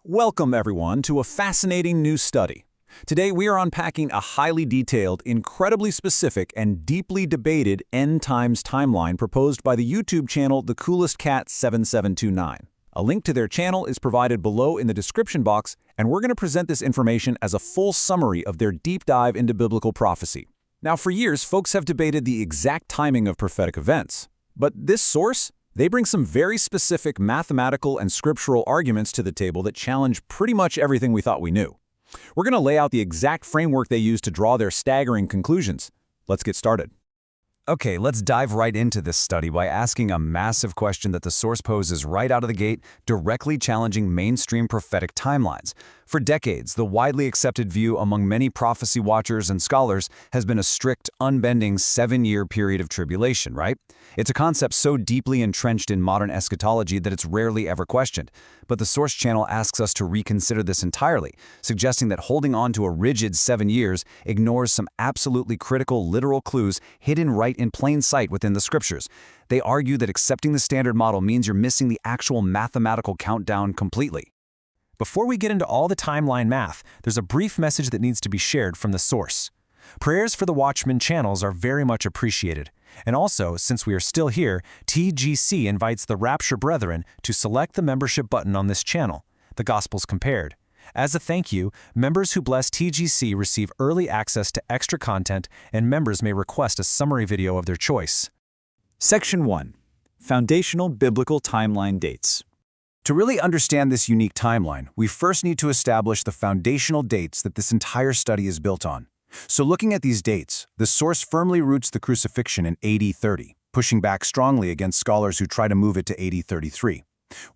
Welcome, everyone, to a fascinating new study. Today, we are unpacking a highly detailed, incredibly specific, and deeply debated end times timeline proposed by the YouTube channel The Koolcat 7729. A link to their channel is provided below in the description box, and we're going to present this information as a full summary of their deep dive into biblical prophecy. Now, for years, folks have debated the exact timing of prophetic events. But this source? They bring some very specific mathematical and scriptural arguments to the table that challenge pretty much everything we thought we knew. We're going to lay out the exact framework they use to draw their staggering conclusions. Let's get started. Okay, let's dive right into this study by asking a massive question that the source poses right out of the gate, directly challenging mainstream prophetic timelines. For decades, the widely accepted view among many prophecy watchers and scholars has been a strict, unbending 7-year period of tribulation, right? It's a concept so deeply entrenched in modern eschatology that it's rarely ever questioned. But the source channel asks us to reconsider this entirely, suggesting that holding on to a rigid 7 years ignores some absolutely critical literal clues hidden right in plain sight within the scriptures. They argue that accepting the standard model means you're missing the actual mathematical countdown completely. Before we get into all the timeline math, there's a brief message that needs to be shared from the source. Prayers for the Watchmen channels are very much appreciated. And also, since we are still here, TGC invites the Rapture Brethren to select the membership button on this channel, The Gospels Compared. As a thank you, members who bless TGC receive early access to extra content, and members may request a summary video of their choice. Section 1. Foundational Biblical Timeline Dates. To really understand this unique timeline, we first need to establish the foundational dates that this entire study is built on. So looking at these dates, the source firmly roots the crucifixion in AD 30, pushing back strongly against scholars who try to move it to AD 33.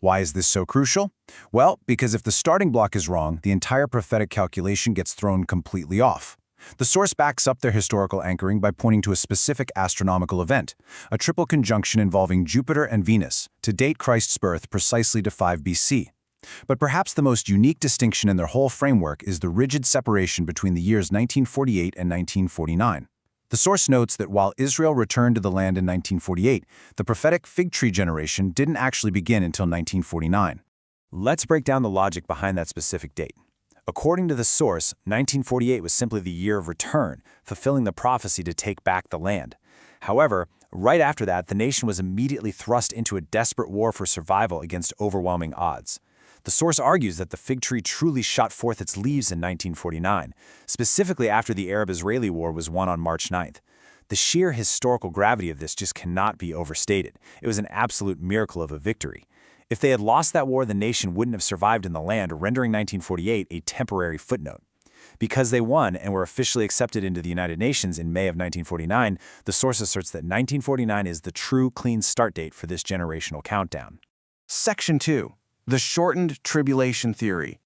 Why is this so crucial? Well, because if the starting block is wrong, the entire prophetic calculation gets thrown completely off. The source backs up their historical anchoring by pointing to a specific astronomical event, a triple conjunction involving Jupiter and Venus, to date Christ's birth precisely to 5 BC. But perhaps the most unique distinction in their whole framework is the rigid separation between the years 1948 and 1949. The source notes that while Israel returned to the land in 1948, the prophetic fig tree generation didn't actually begin until 1949. Let's break down the logic behind that specific date. According to the source, 1948 was simply the year of return, fulfilling the prophecy to take back the land. However, right after that, the nation was immediately thrust into a desperate war for survival against overwhelming odds. The source argues that the fig tree truly shot forth its leaves in 1949, specifically after the Arab-Israeli War was won on March 9th. The sheer historical gravity of this just cannot be overstated. It was an absolute miracle of a victory. If they had lost that war, the nation wouldn't have survived in the land, rendering 1948 a temporary footnote. Because they won and were officially accepted into the United Nations in May of 1949, the source asserts that 1949 is the true clean start date for this generational countdown. Section 2. The Shortened Tribulation Theory.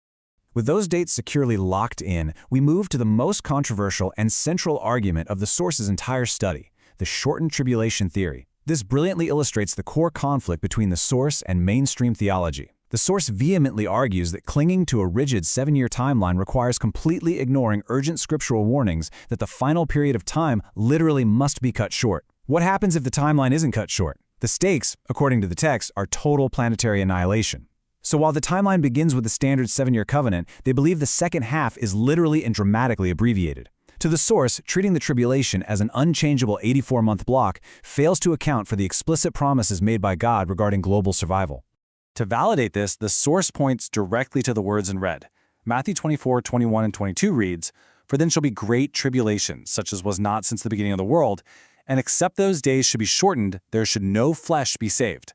With those dates securely locked in, we move to the most controversial and central argument of the source's entire study, the shortened tribulation theory. This brilliantly illustrates the core conflict between the source and mainstream theology. The source vehemently argues that clinging to a rigid 7-year timeline requires completely ignoring urgent scriptural warnings that the final period of time literally must be cut short. What happens if the timeline isn't cut short? The stakes, according to the text, are total planetary annihilation. So while the timeline begins with the standard 7-year covenant, they believe the second half is literally and dramatically abbreviated. To the source, treating the tribulation as an unchangeable 84-month block fails to account for the explicit promises made by God regarding global survival. To validate this, the source points directly to the words in red. Matthew 24:21 and 22 reads, "For then shall be great tribulation, such as was not since the beginning of the world, and except those days should be shortened, there should no flesh be saved."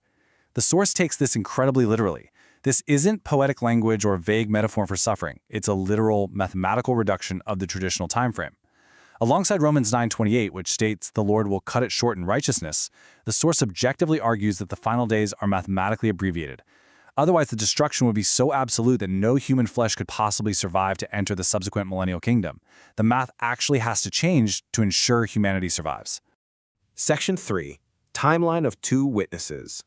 The source takes this incredibly literally. This isn't poetic language or vague metaphor for suffering. It's a literal mathematical reduction of the traditional time frame. Alongside Romans 9:28, which states the Lord will cut it short in righteousness, the source objectively argues that the final days are mathematically abbreviated. Otherwise, the destruction would be so absolute that no human flesh could possibly survive to enter the subsequent millennial kingdom. The math actually has to change to ensure humanity survives. Section 3. Timeline of 2 Witnesses.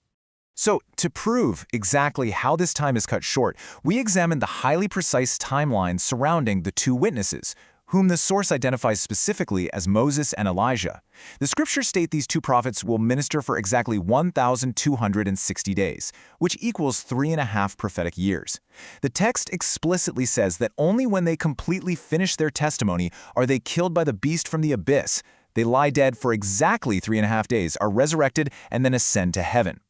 So, to prove exactly how this time is cut short, we examine the highly precise timeline surrounding the 2 witnesses. whom the source identifies specifically as Moses and Elijah. The scriptures state these two prophets will minister for exactly 1,260 days, which equals 3.5 prophetic years. The text explicitly says that only when they completely finish their testimony are they killed by the beast from the abyss. They lie dead for exactly 3.5 days, are resurrected, and then ascend to heaven.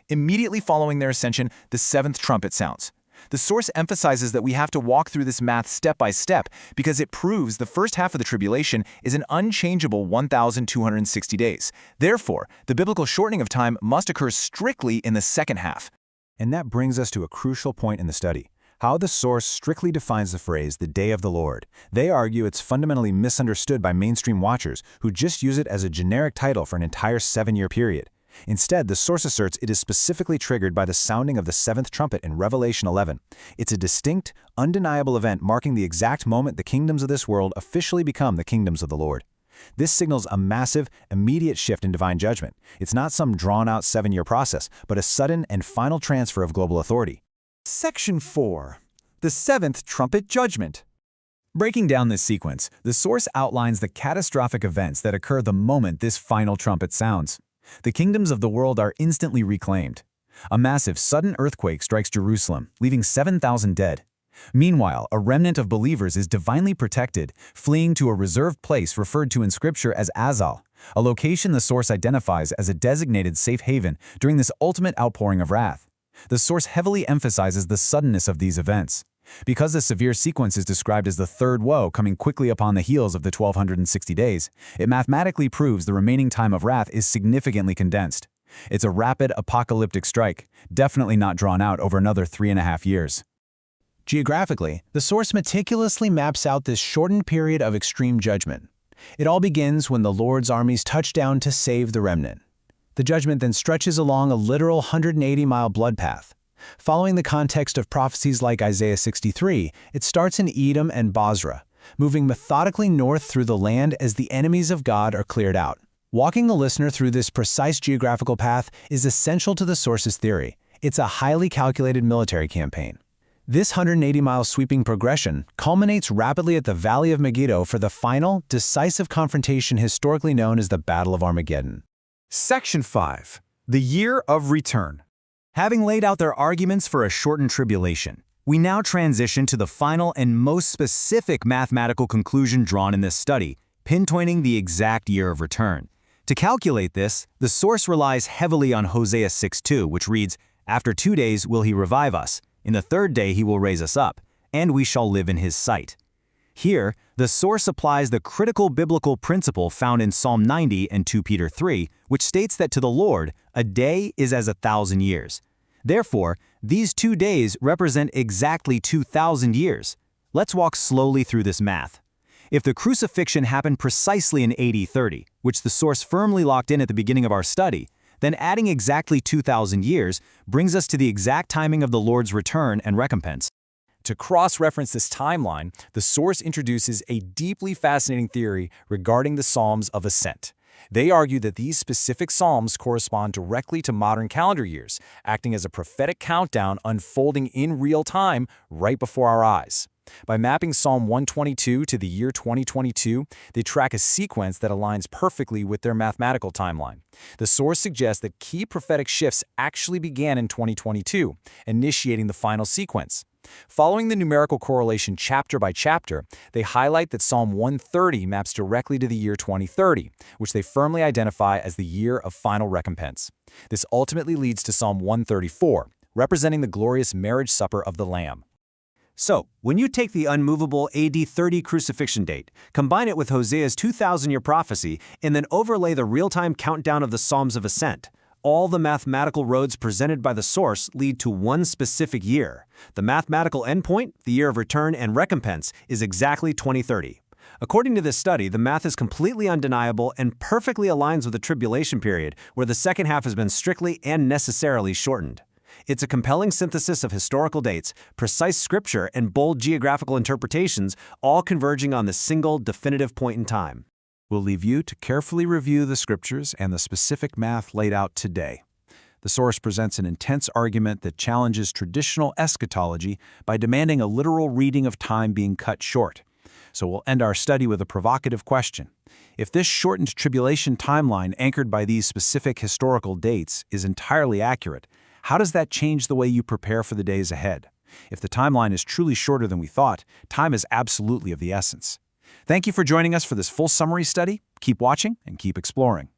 Immediately following their ascension, the seventh trumpet sounds. The source emphasizes that we have to walk through this math step by step because it proves the first half of the tribulation is an unchangeable 1,260 days. Therefore, the biblical shortening of time must occur strictly in the second half. And that brings us to a crucial point in the study: how the source strictly defines the phrase, the day of the Lord. They argue it's fundamentally misunderstood by mainstream watchers who just use it as a generic title for an entire 7-year period. Instead, the source asserts it is specifically triggered by the sounding of the seventh trumpet in Revelation 11. It's a distinct, undeniable event marking the exact moment the kingdoms of this world officially become the kingdoms of the Lord. This signals a massive, immediate shift in divine judgment. It's not some drawn-out 7-year process, but a sudden and final transfer of global authority. Section 4. The seventh trumpet judgment. Breaking down this sequence, the source outlines the catastrophic events that occur the moment this final trumpet sounds. The kingdoms of the world are instantly reclaimed. A massive, sudden earthquake strikes Jerusalem, leaving 7,000 dead. Meanwhile, a remnant of believers is divinely protected, fleeing to a reserved place referred to in Scripture as Azal, a location the source identifies as a designated safe haven during this ultimate outpouring of wrath. The source heavily emphasizes the suddenness of these events. Because the severe sequence is described as the third woe coming quickly upon the heels of the 1,260 days, it mathematically proves the remaining time of wrath is significantly condensed. It's a rapid, apocalyptic strike, definitely not drawn out over another 3.5 years. Geographically, the source meticulously maps out this shortened period of extreme judgment. It all begins when the Lord's armies touch down to save the remnant. The judgment then stretches along a literal 180-mile blood path. Following the context of prophecies like Isaiah 63, it starts in Edom and Bozrah, moving methodically north through the land as the enemies of God are cleared out. Walking the listener through this precise geographical path is essential to the source's theory. It's a highly calculated military campaign. This 180-mile sweeping progression culminates rapidly at the Valley of Megiddo for the final, decisive confrontation historically known as the Battle of Armageddon. Section 5. The Year of Return. Having laid out their arguments for a shortened tribulation, we now transition to the final and most specific mathematical conclusion drawn in this study, pinpointing the exact year of return. To calculate this, the source relies heavily on Hosea 6:2, which reads, "After 2 days will he revive us, in the third day he will raise us up, and we shall live in his sight." Here, the source applies the critical biblical principle found in Psalm 90 and 2 Peter 3, which states that to the Lord, a day is as 1,000 years. Therefore, these 2 days represent exactly 2,000 years. Let's walk slowly through this math. If the crucifixion happened precisely in AD 30, which the source firmly locked in at the beginning of our study, then adding exactly 2,000 years brings us to the exact timing of the Lord's return and recompense. To cross-reference this timeline, the source introduces a deeply fascinating theory regarding the Psalms of Ascent. They argue that these specific psalms correspond directly to modern calendar years, acting as a prophetic countdown unfolding in real time right before our eyes. By mapping Psalm 122 to the year 2022, they track a sequence that aligns perfectly with their mathematical timeline. The source suggests that key prophetic shifts actually began in 2022, initiating the final sequence. Following the numerical correlation chapter by chapter, they highlight that Psalm 130 maps directly to the year 2030, which they firmly identify as the year of final recompense. This ultimately leads to Psalm 134, representing the glorious marriage supper of the Lamb. So, when you take the unmovable AD 30 crucifixion date, combine it with Hosea's 2,000-year prophecy, and then overlay the real-time countdown of the Psalms of Ascent, all the mathematical roads presented by the source lead to one specific year. The mathematical endpoint, the year of return and recompense, is exactly 2030. According to this study, the math is completely undeniable and perfectly aligns with the tribulation period, where the second half has been strictly and necessarily shortened. It's a compelling synthesis of historical dates, precise scripture, and bold geographical interpretations, all converging on the single, definitive point in time. We'll leave you to carefully review the scriptures and the specific math laid out today. The source presents an intense argument that challenges traditional eschatology by demanding a literal reading of time being cut short. So we'll end our study with a provocative question. If this shortened tribulation timeline anchored by these specific historical dates is entirely accurate, how does that change the way you prepare for the days ahead? If the timeline is truly shorter than we thought, time is absolutely of the essence. Thank you for joining us for this full summary study. Keep watching and keep exploring.